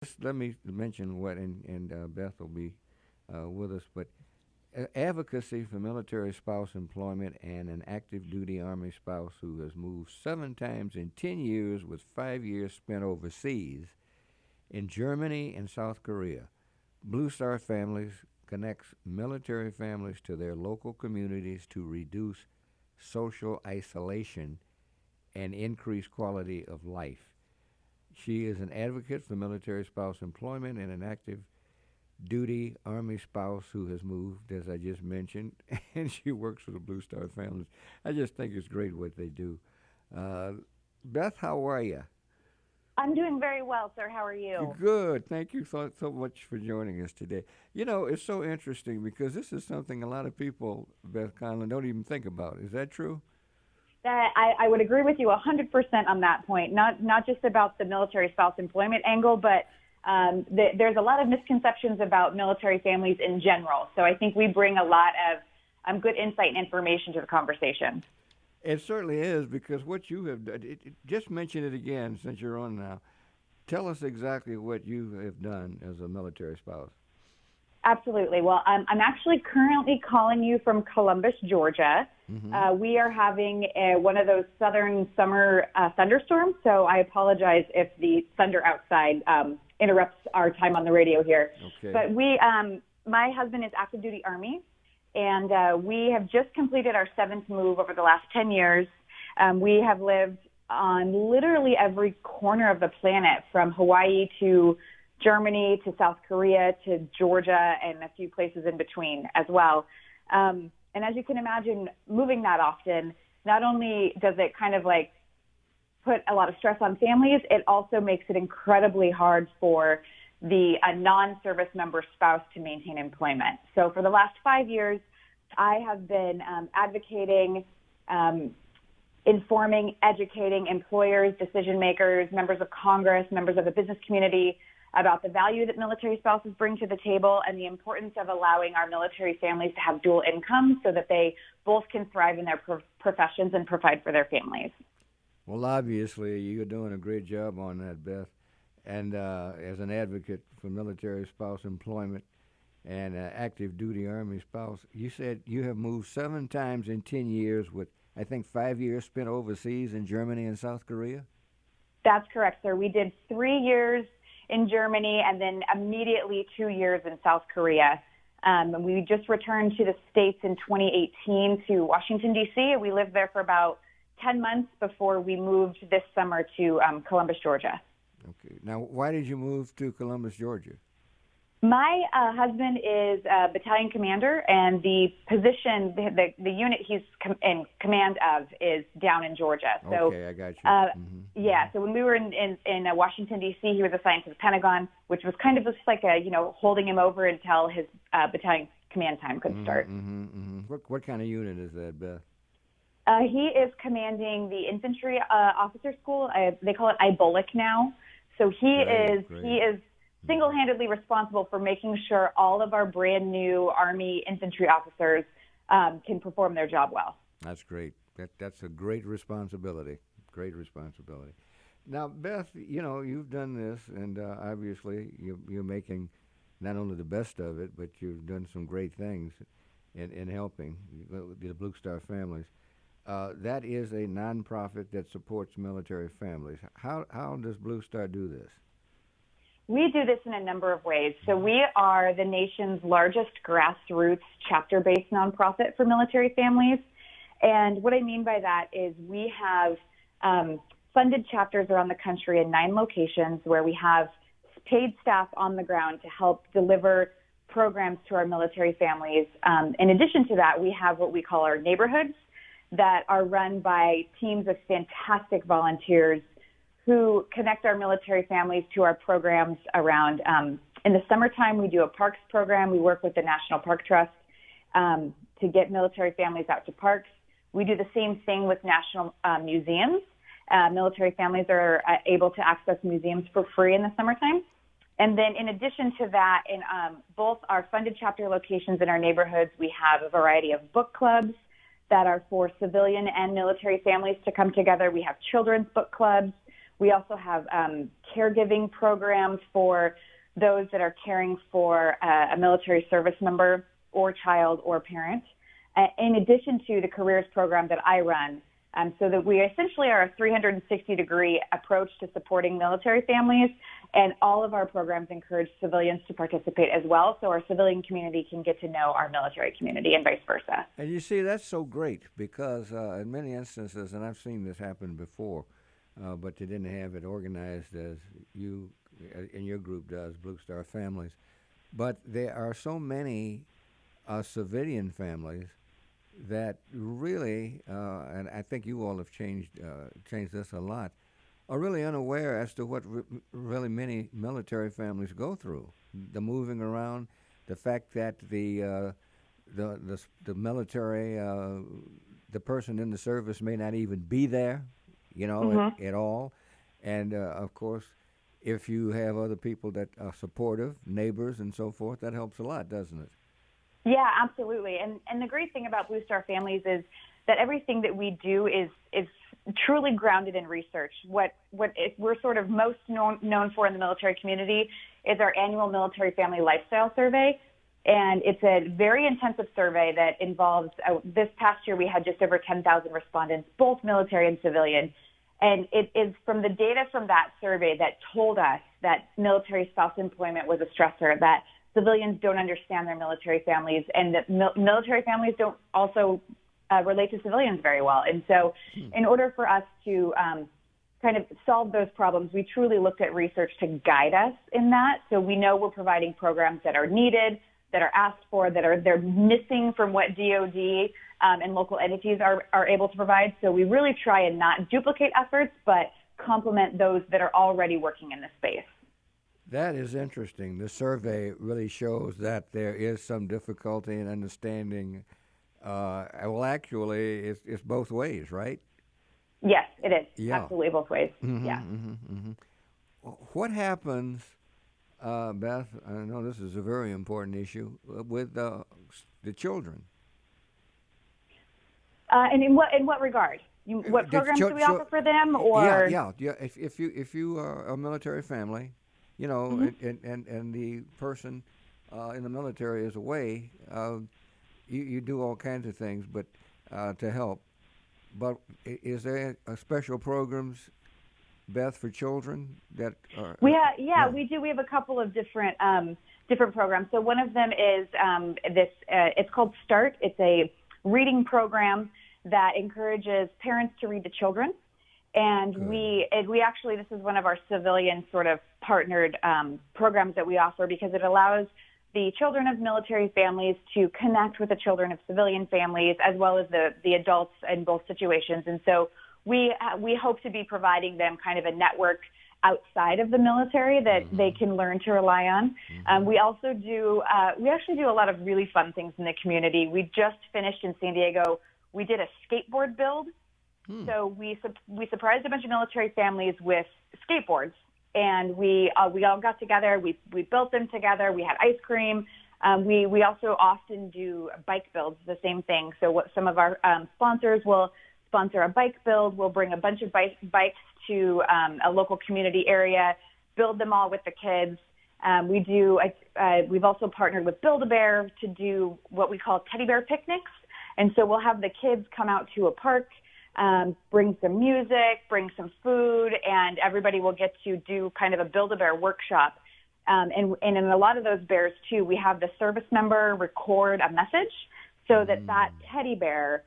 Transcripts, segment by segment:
Just let me mention what, and Beth will be with us, but advocacy for military spouse employment and an active duty Army spouse who has moved 7 times in 10 years with 5 years spent overseas in Germany and South Korea. Blue Star Families connects military families to their local communities to reduce social isolation and increase quality of life. She is an advocate for military spouse employment and an active duty Army spouse who has moved, as I just mentioned, and she works for the Blue Star Families. I just think it's great what they do. Uh, Beth, how are you? I'm doing very well, sir. How are you? Good. Thank you so much for joining us today. You know, it's so interesting because this is something a lot of people, Beth Conlin, don't even think about. Is that true? I would agree with you 100% on that point. Not just about the military spouse employment angle, but there's a lot of misconceptions about military families in general. So I think we bring a lot of good insight and information to the conversation. It certainly is because what you have done, just mention it again since you're on now. Tell us exactly what you have done as a military spouse. Absolutely. Well, I'm actually currently calling you from Columbus, Georgia. We are having one of those southern summer thunderstorms, so I apologize if the thunder outside interrupts our time on the radio here. Okay. But my husband is active duty Army, and we have just completed our seventh move over the last 10 years. We have lived on literally every corner of the planet, from Hawaii to Germany to South Korea to Georgia and a few places in between as well. And as you can imagine, moving that often, not only does it kind of like put a lot of stress on families, it also makes it incredibly hard for the non-service member spouse to maintain employment. So for the last 5 years, I have been advocating, informing, educating employers, decision makers, members of Congress, members of the business community about the value that military spouses bring to the table and the importance of allowing our military families to have dual income so that they both can thrive in their professions and provide for their families. Well, obviously, you're doing a great job on that, Beth. And as an advocate for military spouse employment and active duty Army spouse, you said you have moved 7 times in 10 years with, I think, 5 years spent overseas in Germany and South Korea? That's correct, sir. We did 3 years in Germany and then immediately 2 years in South Korea. We just returned to the States in 2018 to Washington, D.C. We lived there for about 10 months before we moved this summer to Columbus, Georgia. Okay. Now, why did you move to Columbus, Georgia? My husband is a battalion commander, and the position, the unit he's in command of is down in Georgia. So, okay, I got you. Yeah, so when we were in Washington, D.C., he was assigned to the Pentagon, which was kind of just like holding him over until his battalion command time could start. What kind of unit is that, Beth? He is commanding the infantry officer school. They call it IBOLIC now. So he is single-handedly responsible for making sure all of our brand new Army infantry officers can perform their job well. That's great. That's a great responsibility. Great responsibility. Now, Beth, you've done this, and obviously you're making not only the best of it, but you've done some great things in helping the Blue Star families. That is a nonprofit that supports military families. How does Blue Star do this? We do this in a number of ways. So we are the nation's largest grassroots chapter-based nonprofit for military families. And what I mean by that is we have funded chapters around the country in 9 locations where we have paid staff on the ground to help deliver programs to our military families. In addition to that, we have what we call our neighborhoods that are run by teams of fantastic volunteers who connect our military families to our programs around. In the summertime, we do a parks program. We work with the National Park Trust to get military families out to parks. We do the same thing with national museums. Military families are able to access museums for free in the summertime. And then in addition to that, in both our funded chapter locations and our neighborhoods, we have a variety of book clubs that are for civilian and military families to come together. We have children's book clubs. We also have caregiving programs for those that are caring for a military service member or child or parent, in addition to the careers program that I run. So that we essentially are a 360-degree approach to supporting military families, and all of our programs encourage civilians to participate as well, so our civilian community can get to know our military community and vice versa. And you see, that's so great because in many instances, and I've seen this happen before, but they didn't have it organized as you in your group does, Blue Star Families. But there are so many civilian families that really, and I think you all have changed this a lot, are really unaware as to what really many military families go through. The moving around, the fact that the military, the person in the service may not even be there, at all. And of course, if you have other people that are supportive, neighbors and so forth, that helps a lot, doesn't it? Yeah, absolutely. And the great thing about Blue Star Families is that everything that we do is truly grounded in research. What we're sort of most known for in the military community is our annual Military Family Lifestyle Survey. And it's a very intensive survey that involves, this past year we had just over 10,000 respondents, both military and civilian. And it is from the data from that survey that told us that military spouse employment was a stressor, that civilians don't understand their military families, and that military families don't also relate to civilians very well. And so in order for us to kind of solve those problems, we truly looked at research to guide us in that. So we know we're providing programs that are needed, that are asked for, they're missing from what DOD and local entities are able to provide. So we really try and not duplicate efforts, but complement those that are already working in this space. That is interesting. The survey really shows that there is some difficulty in understanding. Well, actually, it's both ways, right? Yes, it is. Yeah. Absolutely both ways. Mm-hmm, yeah. Mm-hmm, mm-hmm. What happens, Beth? I know this is a very important issue with the children. And in what regard? What programs do we offer for them? Or yeah. If you are a military family, and the person in the military is away, you do all kinds of things, but to help. But is there a special programs, Beth, for children that are? We do. We have a couple of different programs. So one of them is it's called START. It's a reading program that encourages parents to read to children. And we actually, this is one of our civilian sort of partnered programs that we offer, because it allows the children of military families to connect with the children of civilian families, as well as the adults in both situations. And so we hope to be providing them kind of a network outside of the military that they can learn to rely on. We also do, we actually do a lot of really fun things in the community. We just finished in San Diego. We did a skateboard build. So we surprised a bunch of military families with skateboards, and we all got together. We built them together. We had ice cream. We also often do bike builds, the same thing. So what some of our sponsors will sponsor a bike build. We'll bring a bunch of bikes to a local community area, build them all with the kids. We've also partnered with Build-A-Bear to do what we call teddy bear picnics. And so we'll have the kids come out to a park, bring some music, bring some food, and everybody will get to do kind of a Build-A-Bear workshop. And in a lot of those bears, too, we have the service member record a message so that teddy bear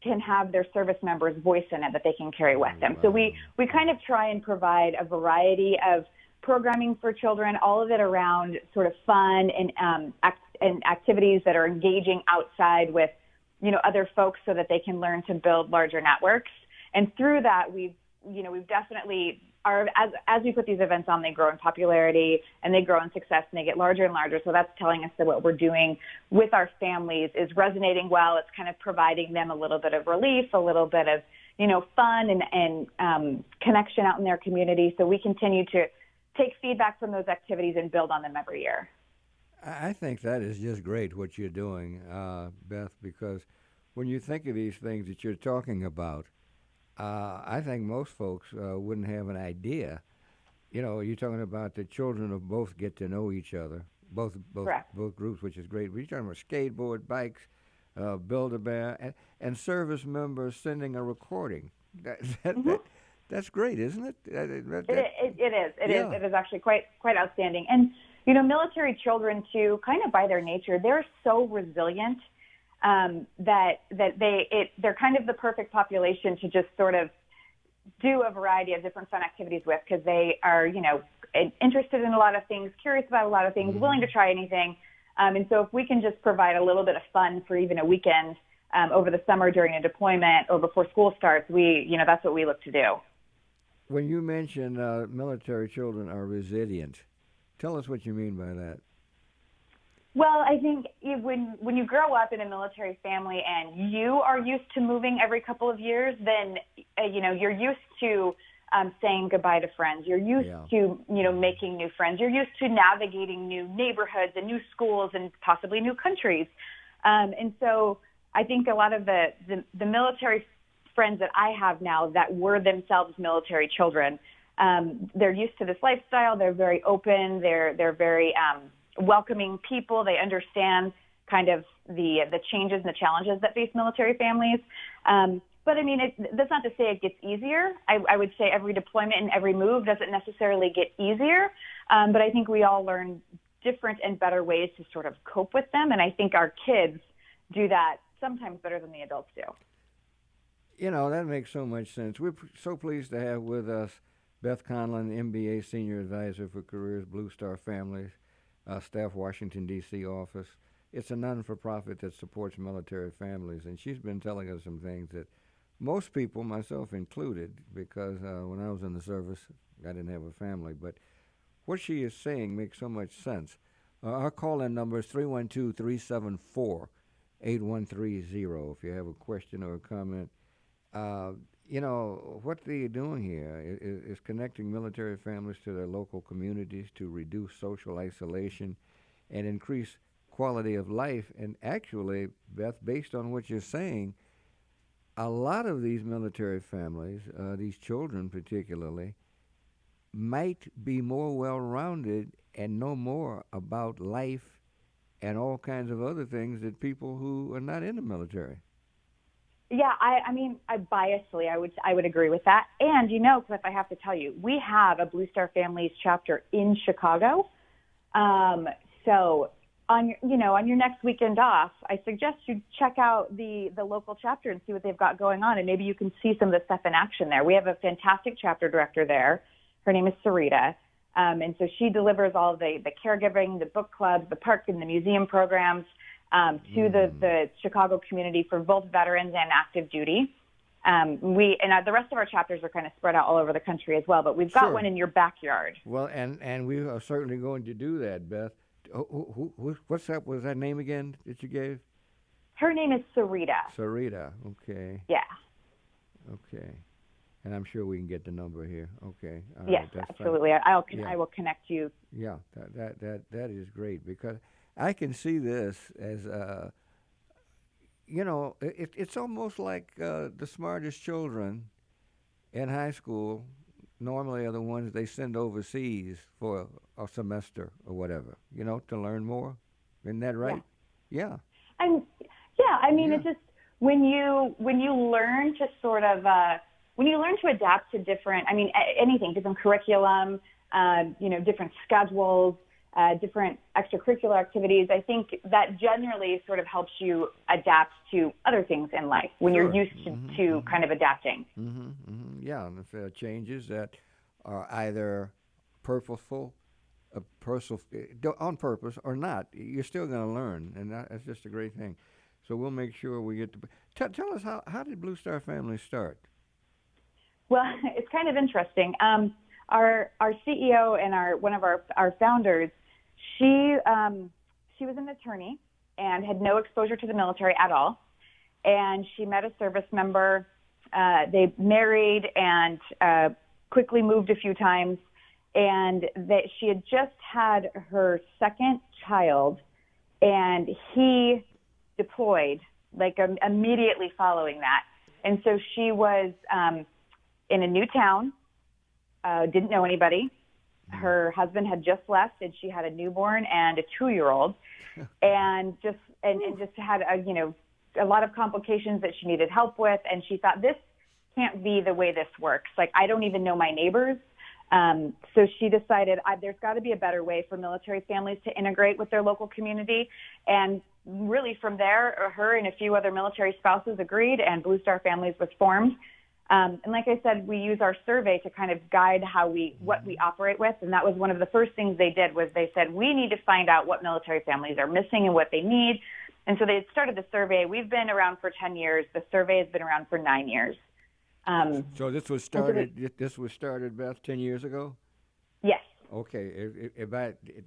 can have their service member's voice in it that they can carry with them. Wow. So we kind of try and provide a variety of programming for children, all of it around sort of fun and activities that are engaging outside with other folks, so that they can learn to build larger networks. And through that, we've definitely as we put these events on, they grow in popularity and they grow in success and they get larger and larger. So that's telling us that what we're doing with our families is resonating well. It's kind of providing them a little bit of relief, a little bit of, fun and connection out in their community. So we continue to take feedback from those activities and build on them every year. I think that is just great what you're doing, Beth, because when you think of these things that you're talking about, I think most folks wouldn't have an idea. You know, you're talking about the children of both get to know each other, Correct. both groups, which is great. We're talking about skateboard, bikes, Build-A-Bear, and service members sending a recording. That, that, Hmm. that, that's great, isn't it? It is. It is. Yeah. It is actually quite outstanding. And military children too, kind of by their nature, they're so resilient that they're kind of the perfect population to just sort of do a variety of different fun activities with, because they are interested in a lot of things, curious about a lot of things, willing to try anything. And so if we can just provide a little bit of fun for even a weekend over the summer during a deployment or before school starts, that's what we look to do. When you mention military children are resilient, tell us what you mean by that. Well, I think when you grow up in a military family and you are used to moving every couple of years, then you're used to saying goodbye to friends. You're used to making new friends. You're used to navigating new neighborhoods and new schools and possibly new countries. And so I think a lot of the military friends that I have now that were themselves military children, they're used to this lifestyle. They're very open. They're very welcoming people. They understand kind of the changes and the challenges that face military families. But I mean, that's not to say it gets easier. I would say every deployment and every move doesn't necessarily get easier. But I think we all learn different and better ways to sort of cope with them. And I think our kids do that sometimes better than the adults do. That makes so much sense. We're so pleased to have with us Beth Conlin, MBA Senior Advisor for Careers, Blue Star Families, Staff Washington, D.C. office. It's a non-for-profit that supports military families, and she's been telling us some things that most people, myself included, because when I was in the service, I didn't have a family, but what she is saying makes so much sense. Our call-in number is 312-374-8130 if you have a question or a comment. What they're doing here is connecting military families to their local communities to reduce social isolation and increase quality of life. And actually, Beth, based on what you're saying, a lot of these military families, these children particularly, might be more well-rounded and know more about life and all kinds of other things than people who are not in the military. Yeah, I mean, biasly, I would agree with that. And Cliff, I have to tell you, we have a Blue Star Families chapter in Chicago. So on your next weekend off, I suggest you check out the local chapter and see what they've got going on, and maybe you can see some of the stuff in action there. We have a fantastic chapter director there. Her name is Sarita. And so she delivers all the caregiving, the book clubs, the park and the museum programs to the Chicago community for both veterans and active duty. The rest of our chapters are kind of spread out all over the country as well, but we've got one in your backyard. Well, and we are certainly going to do that, Beth. What's that? Was that name again that you gave? Her name is Sarita. Sarita, okay. Yeah. Okay. And I'm sure we can get the number here. Okay. All yes, right, that's absolutely. fine. I will connect you. Yeah, that is great, because I can see this as it's almost like the smartest children in high school normally are the ones they send overseas for a semester or whatever, to learn more. Isn't that right? Yeah. It's just when you learn to sort of when you learn to adapt to different, anything, different curriculum, different schedules, different extracurricular activities, I think that generally sort of helps you adapt to other things in life when you're used to kind of adapting. Yeah, and if there are changes that are either purposeful, on purpose or not, you're still going to learn, and that's just a great thing. So we'll make sure we get to... Tell us, how did Blue Star Family start? Well, it's kind of interesting. Our CEO and one of our founders, she was an attorney and had no exposure to the military at all. And she met a service member. They married and quickly moved a few times. And that she had just had her second child, and he deployed immediately following that. And so she was in a new town, didn't know anybody. Her husband had just left, and she had a newborn and a 2-year-old, and just had a lot of complications that she needed help with. And she thought, this can't be the way this works. Like, I don't even know my neighbors. So she decided there's got to be a better way for military families to integrate with their local community. And really from there, her and a few other military spouses agreed, and Blue Star Families was formed. And like I said, we use our survey to kind of guide what we operate with. And that was one of the first things they did, was they said, we need to find out what military families are missing and what they need. And so they started the survey. We've been around for 10 years. The survey has been around for 9 years. So this was started. This was started, Beth, 10 years ago. Yes. Okay.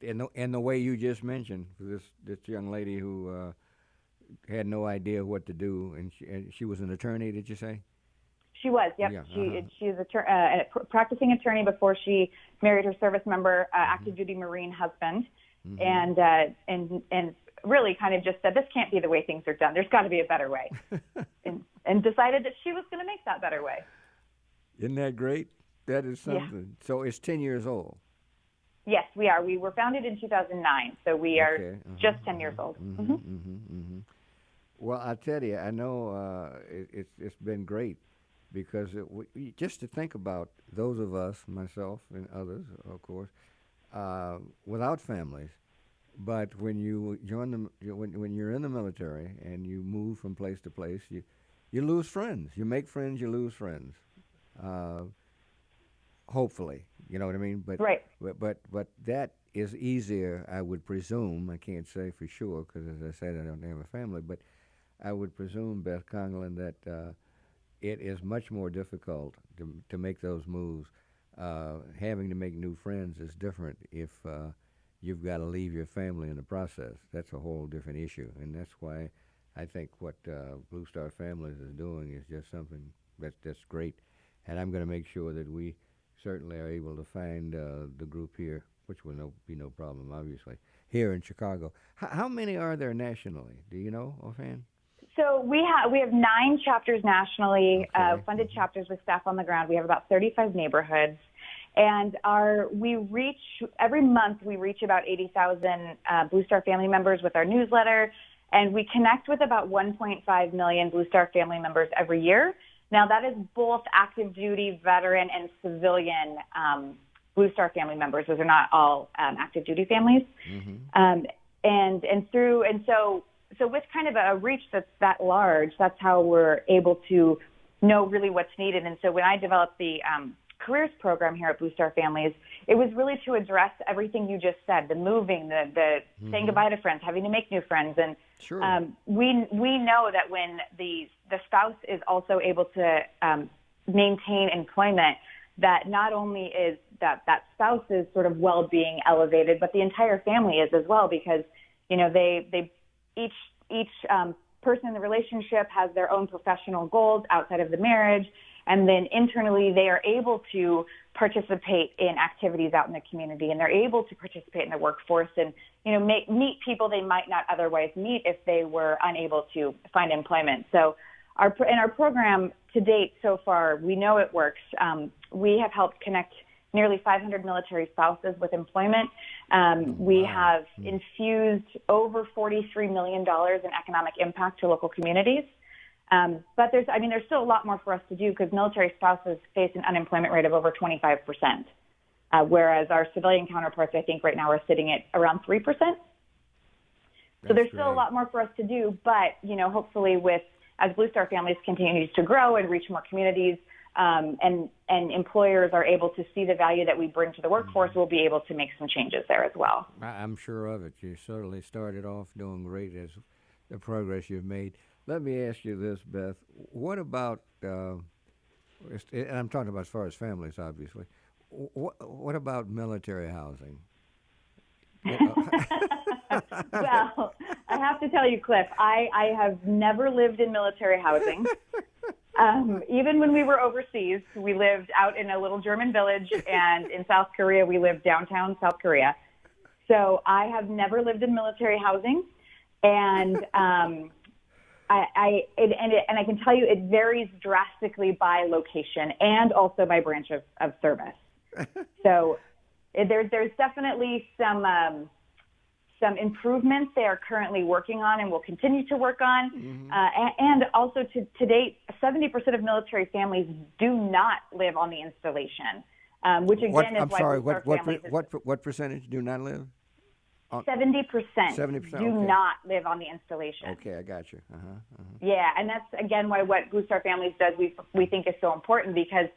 In the way you just mentioned, this young lady who had no idea what to do, and she was an attorney. Did you say? She was. Yep. Yeah, she is a practicing attorney before she married her service member, active duty Marine husband, and really kind of just said, this can't be the way things are done. There's got to be a better way. And decided that she was going to make that better way. Isn't that great? That is something. Yeah. So it's 10 years old. Yes, we are. We were founded in 2009, so we are just 10 years old. Well, I tell you, I know it's been great, because just to think about those of us, myself and others, of course, without families. But when you join when you're in the military and you move from place to place, you lose friends. You make friends, you lose friends. Hopefully, you know what I mean. But right. But that is easier, I would presume. I can't say for sure, because as I said, I don't have a family. But I would presume, Beth Conlin, that it is much more difficult to make those moves. Having to make new friends is different if you've got to leave your family in the process. That's a whole different issue, and that's why I think what Blue Star Families is doing is just something that's great. And I'm going to make sure that we certainly are able to find the group here, which will be no problem, obviously, here in Chicago. How many are there nationally? Do you know offhand? So we have 9 chapters nationally, funded chapters with staff on the ground. We have about 35 neighborhoods. And every month we reach about 80,000 Blue Star family members with our newsletter, and we connect with about 1.5 million Blue Star family members every year. Now, that is both active duty, veteran, and civilian Blue Star family members. Those are not all active duty families. So with kind of a reach that's that large, that's how we're able to know really what's needed. And so when I developed the careers program here at Blue Star Families, it was really to address everything you just said, the moving, the saying goodbye to friends, having to make new friends. And we know that when the spouse is also able to maintain employment, that not only is that spouse's sort of well-being elevated, but the entire family is as well, because, you know, each person in the relationship has their own professional goals outside of the marriage. And then internally, they are able to participate in activities out in the community, and they're able to participate in the workforce and, you know, meet people they might not otherwise meet if they were unable to find employment. So in our program to date so far, we know it works. We have helped connect nearly 500 military spouses with employment. We have infused over $43 million in economic impact to local communities. But there's still a lot more for us to do, because military spouses face an unemployment rate of over 25%, whereas our civilian counterparts, I think right now, are sitting at around 3%. So there's still a lot more for us to do, but, you know, hopefully as Blue Star Families continues to grow and reach more communities, and employers are able to see the value that we bring to the workforce, we'll be able to make some changes there as well. I'm sure of it. You certainly started off doing great as the progress you've made. Let me ask you this, Beth. What about, and I'm talking about as far as families, obviously, what about military housing? Well, I have to tell you, Cliff, I have never lived in military housing. Even when we were overseas, we lived out in a little German village, and in South Korea, we lived downtown South Korea. So I have never lived in military housing, and And I can tell you it varies drastically by location and also by branch of service. So there's definitely some improvements they are currently working on and will continue to work on. And also to date, 70% of military families do not live on the installation, which again is I'm why sorry, what percentage do not live? 70% 70%, do okay. not live on the installation. Okay, I got you. Yeah, and that's again why what Blue Star Families does we think is so important, because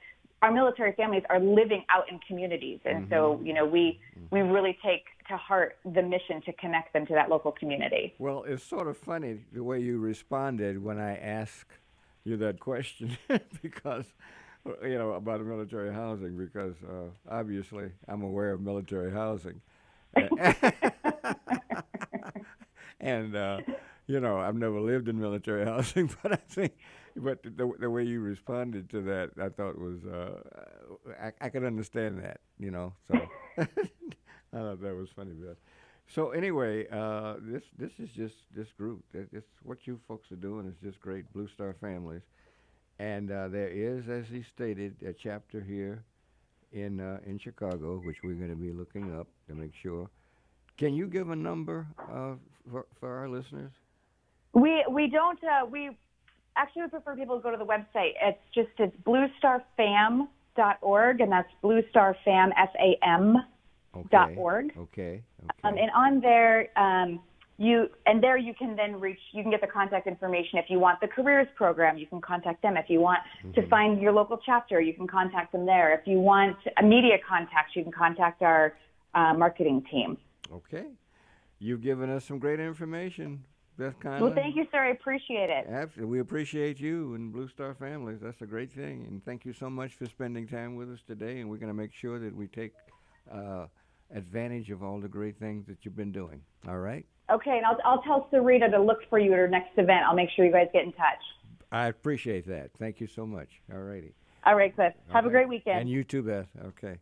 our military families are living out in communities, and so we really take to heart the mission to connect them to that local community. Well, it's sort of funny the way you responded when I asked you that question, because about military housing, because obviously I'm aware of military housing. And I've never lived in military housing, but the way you responded to that, I thought was I could understand that, So I thought that was funny, Beth. So anyway, this is just this group. It's what you folks are doing is just great, Blue Star Families, and there is, as he stated, a chapter here in Chicago, which we're going to be looking up to make sure. Can you give a number for our listeners? We don't. We actually would prefer people to go to the website. It's bluestarfam.org, and that's bluestarfam.org. Okay. And on there, you can then reach. You can get the contact information. If you want the careers program, you can contact them. If you want to find your local chapter, you can contact them there. If you want a media contact, you can contact our marketing team. Okay. You've given us some great information, Beth Conlin. Well, thank you, sir. I appreciate it. Absolutely. We appreciate you and Blue Star Families. That's a great thing. And thank you so much for spending time with us today. And we're going to make sure that we take advantage of all the great things that you've been doing. All right? Okay. And I'll tell Sarita to look for you at her next event. I'll make sure you guys get in touch. I appreciate that. Thank you so much. All righty. All right, Cliff. Have a great weekend. And you too, Beth. Okay.